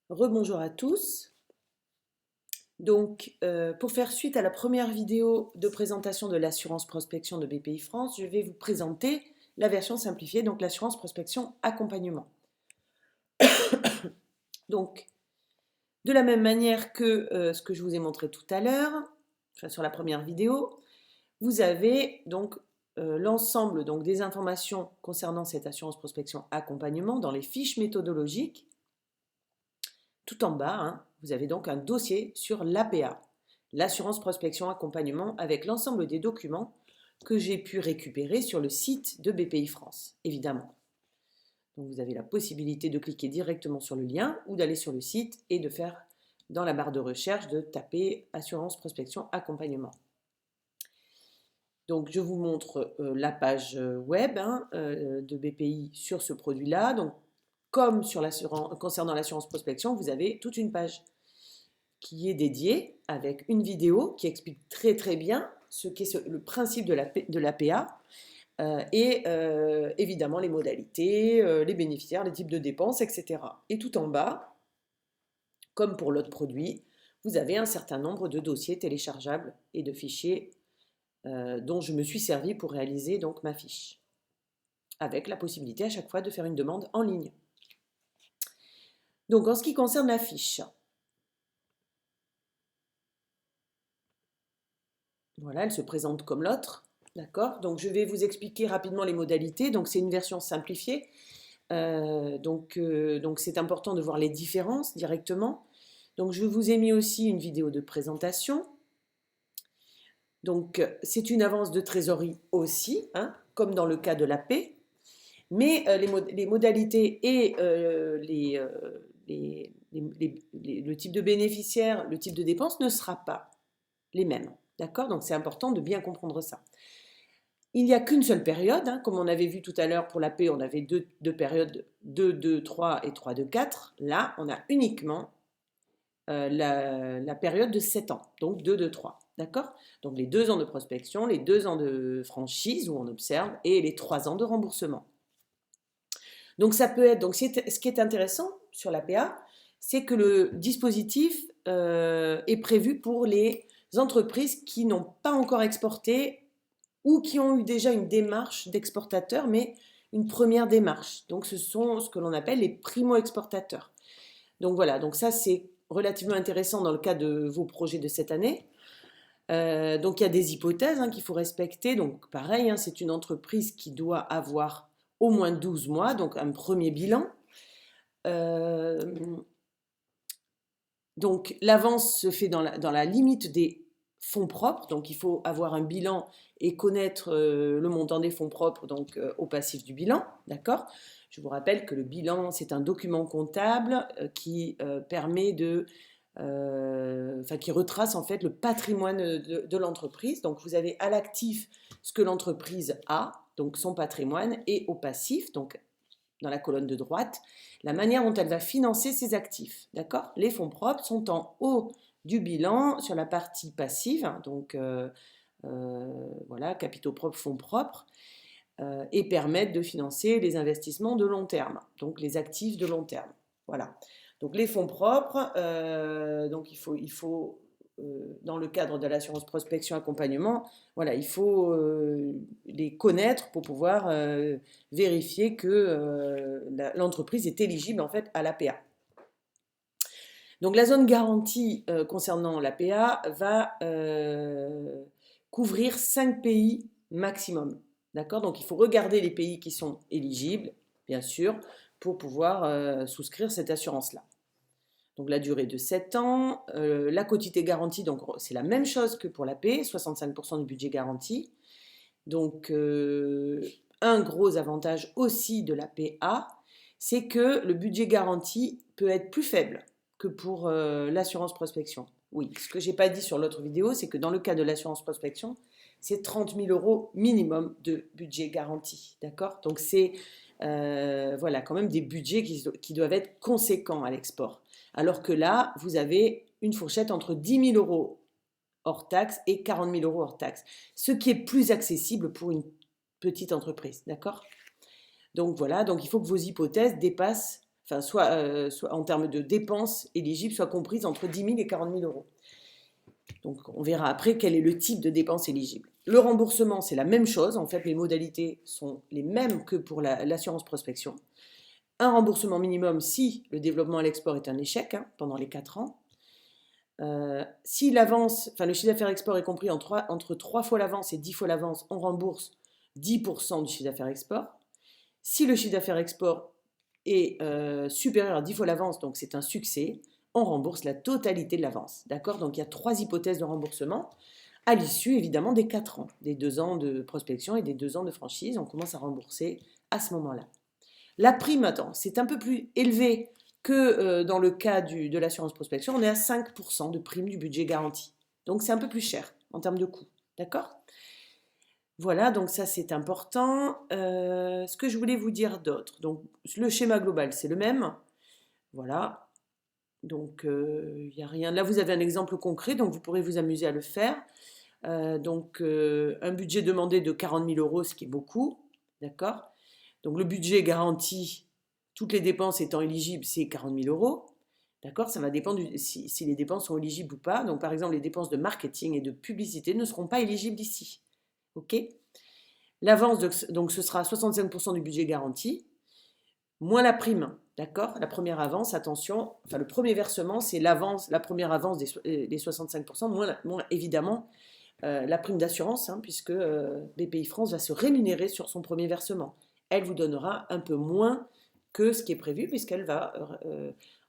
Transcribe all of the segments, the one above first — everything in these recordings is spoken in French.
Rebonjour à tous. Donc, pour faire suite à la première vidéo de présentation de l'assurance prospection de BPI France, je vais vous présenter la version simplifiée, donc l'assurance prospection accompagnement. Donc, de la même manière que ce que je vous ai montré tout à l'heure, enfin, sur la première vidéo, vous avez donc l'ensemble des informations concernant cette assurance prospection accompagnement dans les fiches méthodologiques. Tout en bas, vous avez donc un dossier sur l'APA, l'assurance prospection accompagnement, avec l'ensemble des documents que j'ai pu récupérer sur le site de BPI France, évidemment. Donc vous avez la possibilité de cliquer directement sur le lien ou d'aller sur le site et de faire dans la barre de recherche de taper assurance prospection accompagnement. Donc je vous montre la page web de BPI sur ce produit-là. Donc comme concernant l'assurance prospection, vous avez toute une page qui est dédiée avec une vidéo qui explique très très bien ce qu'est le principe de l'APA et évidemment les modalités, les bénéficiaires, les types de dépenses, etc. Et tout en bas, comme pour l'autre produit, vous avez un certain nombre de dossiers téléchargeables et de fichiers dont je me suis servi pour réaliser donc ma fiche, avec la possibilité à chaque fois de faire une demande en ligne. Donc en ce qui concerne la fiche, voilà, elle se présente comme l'autre, d'accord? Donc je vais vous expliquer rapidement les modalités. Donc c'est une version simplifiée, donc c'est important de voir les différences directement. Donc je vous ai mis aussi une vidéo de présentation. Donc c'est une avance de trésorerie aussi, comme dans le cas de l'AP, mais les modalités et le type de bénéficiaire, le type de dépense ne sera pas les mêmes. D'accord? Donc c'est important de bien comprendre ça. Il n'y a qu'une seule période, comme on avait vu tout à l'heure pour la P, on avait deux périodes, 2, 2, 3 et 3, 2, 4. Là, on a uniquement la période de 7 ans, donc 2, 2, 3. D'accord? Donc les 2 ans de prospection, les 2 ans de franchise où on observe et les 3 ans de remboursement. Donc ça peut être, donc ce qui est intéressant sur la PA, c'est que le dispositif est prévu pour les entreprises qui n'ont pas encore exporté ou qui ont eu déjà une démarche d'exportateur, mais une première démarche. Donc ce sont ce que l'on appelle les primo-exportateurs. Donc voilà, donc ça c'est relativement intéressant dans le cas de vos projets de cette année. Donc il y a des hypothèses qu'il faut respecter. Donc pareil, c'est une entreprise qui doit avoir au moins 12 mois, donc un premier bilan. Donc l'avance se fait dans la limite des fonds propres, donc il faut avoir un bilan et connaître le montant des fonds propres donc au passif du bilan, d'accord? Je vous rappelle que le bilan, c'est un document comptable qui permet qui retrace en fait le patrimoine de l'entreprise. Donc vous avez à l'actif ce que l'entreprise a, donc son patrimoine, et au passif, donc dans la colonne de droite, la manière dont elle va financer ses actifs. D'accord? Les fonds propres sont en haut du bilan sur la partie passive, donc voilà, capitaux propres, fonds propres, et permettent de financer les investissements de long terme, donc les actifs de long terme. Voilà. Donc les fonds propres, donc il faut dans le cadre de l'assurance prospection accompagnement, voilà, il faut les connaître pour pouvoir vérifier que l'entreprise est éligible en fait à l'APA. Donc la zone garantie concernant l'APA va couvrir 5 pays maximum. D'accord? Donc il faut regarder les pays qui sont éligibles, bien sûr, pour pouvoir souscrire cette assurance-là. Donc la durée de 7 ans, la quotité garantie, donc c'est la même chose que pour l'AP, 65% du budget garanti. Donc un gros avantage aussi de l'APA, c'est que le budget garanti peut être plus faible que pour l'assurance prospection. Oui, ce que je n'ai pas dit sur l'autre vidéo, c'est que dans le cas de l'assurance prospection, c'est 30 000 € minimum de budget garanti. D'accord? Donc c'est voilà, quand même des budgets qui doivent être conséquents à l'export. Alors que là, vous avez une fourchette entre 10 000 € hors taxe et 40 000 € hors taxe, ce qui est plus accessible pour une petite entreprise, d'accord? Donc voilà, donc il faut que vos hypothèses dépassent, enfin, soit en termes de dépenses éligibles, soit comprises entre 10 000 et 40 000 euros. Donc, on verra après quel est le type de dépenses éligibles. Le remboursement, c'est la même chose. En fait, les modalités sont les mêmes que pour l'assurance prospection. Un remboursement minimum si le développement à l'export est un échec pendant les 4 ans. Si l'avance, enfin le chiffre d'affaires export est compris entre 3 fois l'avance et 10 fois l'avance, on rembourse 10% du chiffre d'affaires export. Si le chiffre d'affaires export est supérieur à 10 fois l'avance, donc c'est un succès, on rembourse la totalité de l'avance. D'accord? Donc il y a 3 hypothèses de remboursement à l'issue évidemment des 4 ans, des 2 ans de prospection et des 2 ans de franchise. On commence à rembourser à ce moment-là. La prime, attends, c'est un peu plus élevé que dans le cas de l'assurance prospection. On est à 5% de prime du budget garanti. Donc c'est un peu plus cher en termes de coût. D'accord? Voilà, donc ça c'est important. Ce que je voulais vous dire d'autre, donc le schéma global c'est le même. Voilà, donc il n'y a rien. Là vous avez un exemple concret, donc vous pourrez vous amuser à le faire. Donc un budget demandé de 40 000 euros, ce qui est beaucoup. D'accord? Donc le budget garanti, toutes les dépenses étant éligibles, c'est 40 000 euros. D'accord? Ça va dépendre si les dépenses sont éligibles ou pas. Donc par exemple, les dépenses de marketing et de publicité ne seront pas éligibles ici. OK? L'avance, donc ce sera 65% du budget garanti, moins la prime. D'accord? La première avance, attention, enfin le premier versement, c'est l'avance, la première avance des 65%, moins évidemment la prime d'assurance, puisque BPI France va se rémunérer sur son premier versement. Elle vous donnera un peu moins que ce qui est prévu, puisqu'elle va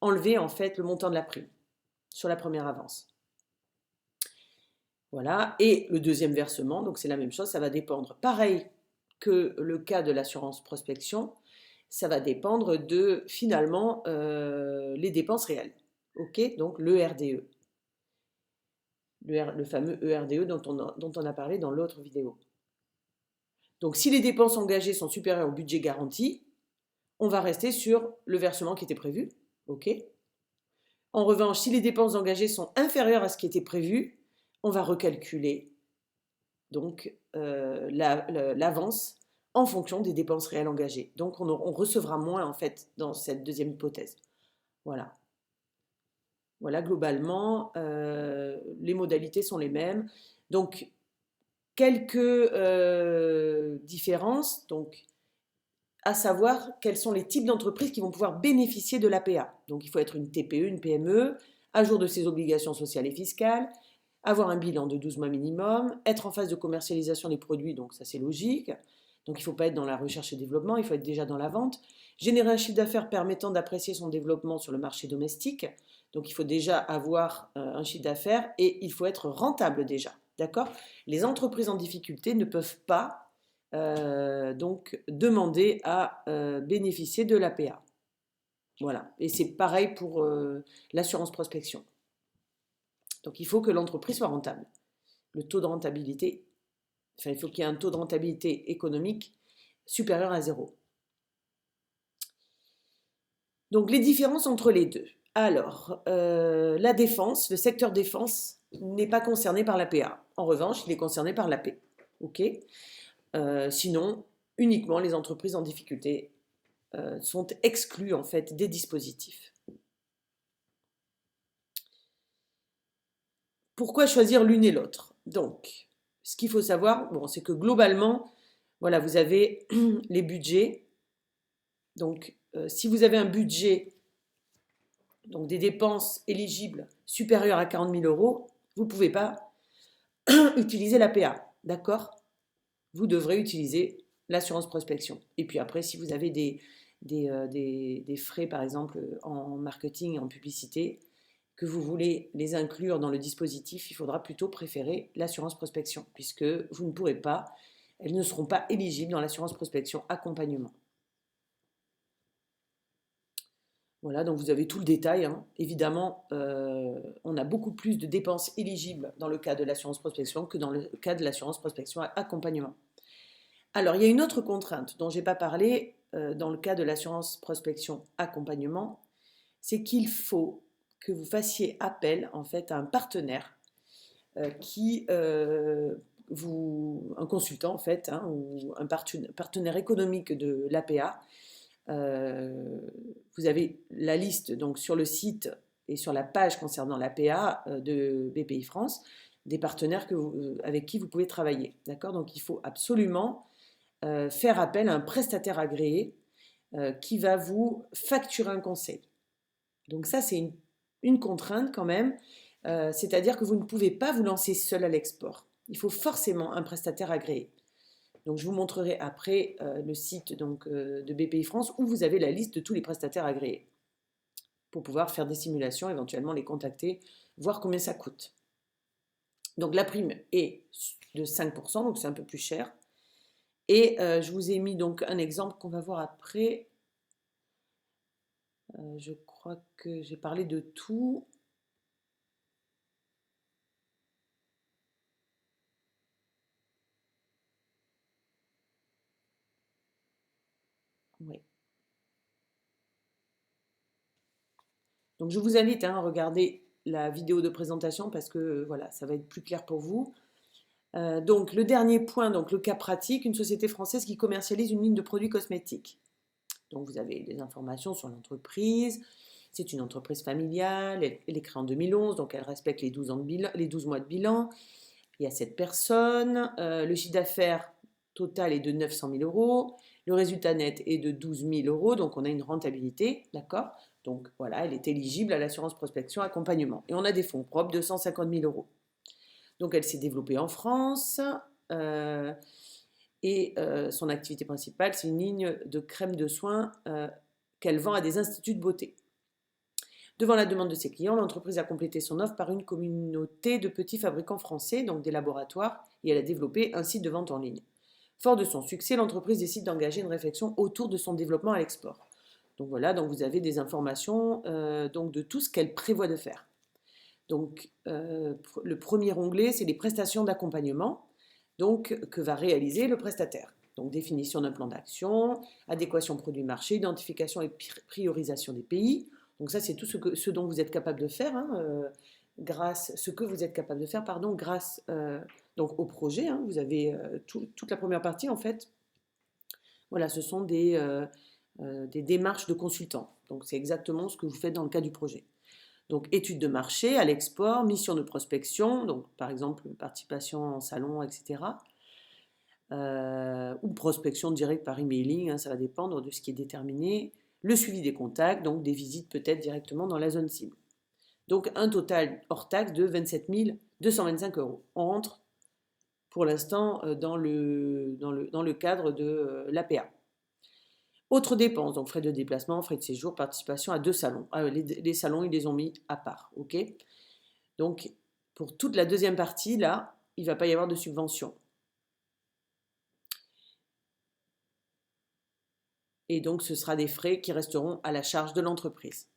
enlever en fait le montant de la prime sur la première avance. Voilà, et le deuxième versement, donc c'est la même chose, ça va dépendre, pareil que le cas de l'assurance prospection, ça va dépendre de finalement les dépenses réelles. Ok, donc le RDE. Le fameux ERDE dont on a parlé dans l'autre vidéo. Donc si les dépenses engagées sont supérieures au budget garanti, on va rester sur le versement qui était prévu. OK. En revanche, si les dépenses engagées sont inférieures à ce qui était prévu, on va recalculer donc l'avance en fonction des dépenses réelles engagées. Donc on recevra moins en fait dans cette deuxième hypothèse. Voilà. Voilà, globalement, les modalités sont les mêmes. Donc, quelques différences, donc, à savoir quels sont les types d'entreprises qui vont pouvoir bénéficier de l'APA. Donc, il faut être une TPE, une PME, à jour de ses obligations sociales et fiscales, avoir un bilan de 12 mois minimum, être en phase de commercialisation des produits, donc ça c'est logique. Donc il ne faut pas être dans la recherche et développement, il faut être déjà dans la vente. Générer un chiffre d'affaires permettant d'apprécier son développement sur le marché domestique. Donc il faut déjà avoir un chiffre d'affaires et il faut être rentable déjà. D'accord? Les entreprises en difficulté ne peuvent pas donc demander à bénéficier de l'APA. Voilà. Et c'est pareil pour l'assurance prospection. Donc il faut que l'entreprise soit rentable. Le taux de rentabilité, enfin il faut qu'il y ait un taux de rentabilité économique supérieur à 0. Donc les différences entre les deux. Alors, la défense, le secteur défense n'est pas concerné par l'APA. En revanche, il est concerné par l'AP. OK. Sinon, uniquement les entreprises en difficulté sont exclues en fait des dispositifs. Pourquoi choisir l'une et l'autre? Donc, ce qu'il faut savoir, bon, c'est que globalement, voilà, vous avez les budgets. Donc, si vous avez un budget, donc des dépenses éligibles supérieures à 40 000 euros, vous ne pouvez pas utiliser l'APA, d'accord? Vous devrez utiliser l'assurance prospection. Et puis après, si vous avez des frais, par exemple, en marketing et en publicité, que vous voulez les inclure dans le dispositif, il faudra plutôt préférer l'assurance prospection, puisque vous ne pourrez pas, elles ne seront pas éligibles dans l'assurance prospection accompagnement. Voilà, donc vous avez tout le détail. Évidemment, on a beaucoup plus de dépenses éligibles dans le cas de l'assurance prospection que dans le cas de l'assurance prospection accompagnement. Alors, il y a une autre contrainte dont je n'ai pas parlé dans le cas de l'assurance prospection accompagnement, c'est qu'il faut que vous fassiez appel en fait à un partenaire un consultant en fait, ou un partenaire économique de l'APA. vous avez la liste donc sur le site et sur la page concernant l'APA de BPI France, des partenaires avec qui vous pouvez travailler. D'accord? Donc il faut absolument faire appel à un prestataire agréé qui va vous facturer un conseil. Donc ça, c'est une contrainte quand même, c'est-à-dire que vous ne pouvez pas vous lancer seul à l'export. Il faut forcément un prestataire agréé. Donc je vous montrerai après le site donc, de BPI France où vous avez la liste de tous les prestataires agréés pour pouvoir faire des simulations, éventuellement les contacter, voir combien ça coûte. Donc la prime est de 5%, donc c'est un peu plus cher. Et je vous ai mis donc un exemple qu'on va voir après. Je crois que j'ai parlé de tout. Oui. Donc je vous invite à regarder la vidéo de présentation parce que voilà, ça va être plus clair pour vous. Donc le dernier point, donc le cas pratique, une société française qui commercialise une ligne de produits cosmétiques. Donc vous avez des informations sur l'entreprise. C'est une entreprise familiale, elle est créée en 2011, donc elle respecte les 12 mois de bilan. Il y a 7 personnes. Le chiffre d'affaires total est de 900 000 euros. Le résultat net est de 12 000 euros, donc on a une rentabilité, d'accord? Donc voilà, elle est éligible à l'assurance prospection accompagnement. Et on a des fonds propres de 150 000 euros. Donc elle s'est développée en France et son activité principale, c'est une ligne de crème de soins qu'elle vend à des instituts de beauté. Devant la demande de ses clients, l'entreprise a complété son offre par une communauté de petits fabricants français, donc des laboratoires, et elle a développé un site de vente en ligne. Fort de son succès, l'entreprise décide d'engager une réflexion autour de son développement à l'export. Donc voilà, donc vous avez des informations donc de tout ce qu'elle prévoit de faire. Donc le premier onglet, c'est les prestations d'accompagnement donc, que va réaliser le prestataire. Donc définition d'un plan d'action, adéquation produit-marché, identification et priorisation des pays. Donc ça, c'est tout ce dont vous êtes capable de faire, ce que vous êtes capable de faire, grâce donc au projet. Vous avez toute la première partie, en fait. Voilà, ce sont des démarches de consultants. Donc c'est exactement ce que vous faites dans le cas du projet. Donc études de marché à l'export, mission de prospection, donc par exemple participation en salon, etc. Ou prospection directe par emailing, ça va dépendre de ce qui est déterminé. Le suivi des contacts, donc des visites peut-être directement dans la zone cible. Donc un total hors taxe de 27 225 euros. On rentre pour l'instant dans le cadre de l'APA. Autres dépenses, donc frais de déplacement, frais de séjour, participation à 2 salons. Les salons, ils les ont mis à part, ok? Donc, pour toute la deuxième partie, là, il ne va pas y avoir de subvention. Et donc, ce sera des frais qui resteront à la charge de l'entreprise.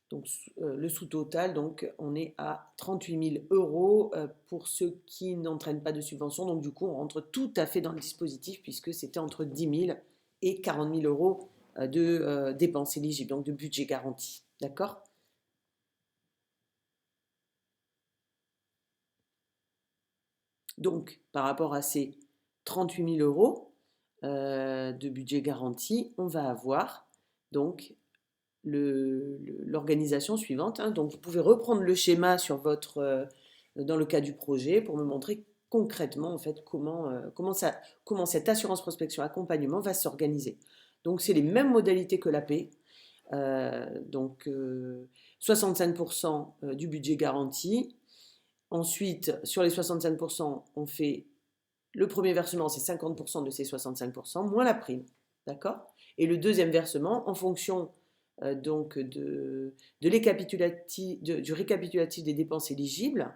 Donc, le sous-total, donc, on est à 38 000 euros pour ceux qui n'entraînent pas de subvention. Donc, du coup, on rentre tout à fait dans le dispositif puisque c'était entre 10 000 et 40 000 euros de dépenses éligibles, donc de budget garanti. D'accord ? Donc, par rapport à ces 38 000 euros de budget garanti, on va avoir donc l'organisation suivante. Donc, vous pouvez reprendre le schéma dans le cas du projet pour me montrer concrètement en fait comment cette assurance prospection accompagnement va s'organiser. Donc, c'est les mêmes modalités que l'AP. Donc, 65% du budget garanti. Ensuite, sur les 65%, on fait le premier versement, c'est 50% de ces 65%, moins la prime. D'accord? Et le deuxième versement, en fonction donc du récapitulatif des dépenses éligibles,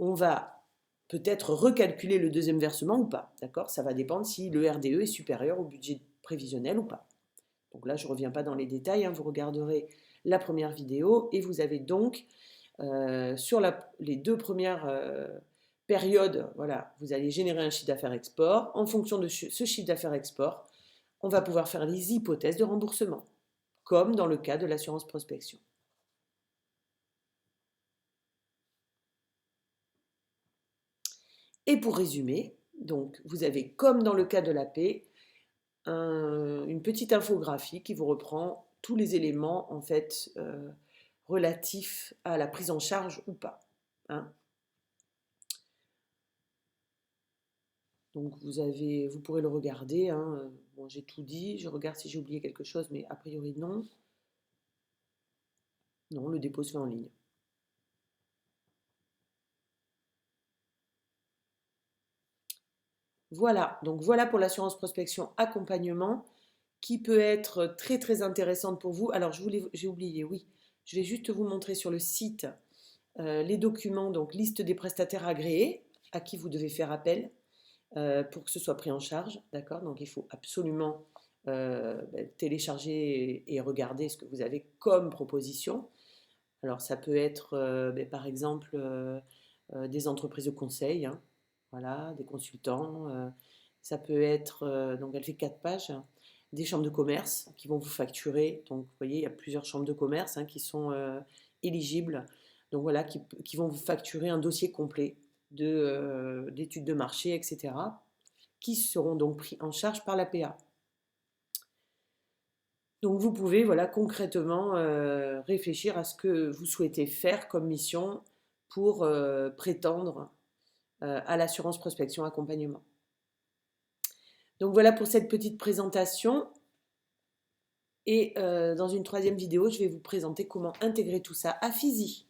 on va peut-être recalculer le deuxième versement ou pas. D'accord? Ça va dépendre si le RDE est supérieur au budget prévisionnel ou pas. Donc là, je ne reviens pas dans les détails, vous regarderez la première vidéo et vous avez donc sur les 2 premières périodes, voilà, vous allez générer un chiffre d'affaires export. En fonction de ce chiffre d'affaires export, on va pouvoir faire les hypothèses de remboursement, comme dans le cas de l'assurance prospection. Et pour résumer, donc vous avez, comme dans le cas de l'AP, une petite infographie qui vous reprend tous les éléments en fait relatifs à la prise en charge ou pas, hein. Donc vous pourrez le regarder, hein. Bon, j'ai tout dit, je regarde si j'ai oublié quelque chose, mais a priori non. Non, le dépôt se fait en ligne. Voilà, donc voilà pour l'assurance prospection accompagnement qui peut être très très intéressante pour vous. Alors j'ai oublié, oui, je vais juste vous montrer sur le site les documents, donc liste des prestataires agréés à qui vous devez faire appel pour que ce soit pris en charge, d'accord? Donc il faut absolument télécharger et regarder ce que vous avez comme proposition. Alors ça peut être par exemple des entreprises de conseil, hein, voilà, des consultants. Ça peut être, donc elle fait 4 pages, hein, des chambres de commerce qui vont vous facturer. Donc vous voyez, il y a plusieurs chambres de commerce hein, qui sont éligibles. Donc voilà, qui vont vous facturer un dossier complet d'études de marché, etc., qui seront donc pris en charge par la PA. Donc vous pouvez voilà, concrètement réfléchir à ce que vous souhaitez faire comme mission pour prétendre à l'assurance prospection accompagnement. Donc voilà pour cette petite présentation. Et dans une troisième vidéo, je vais vous présenter comment intégrer tout ça à Fizi.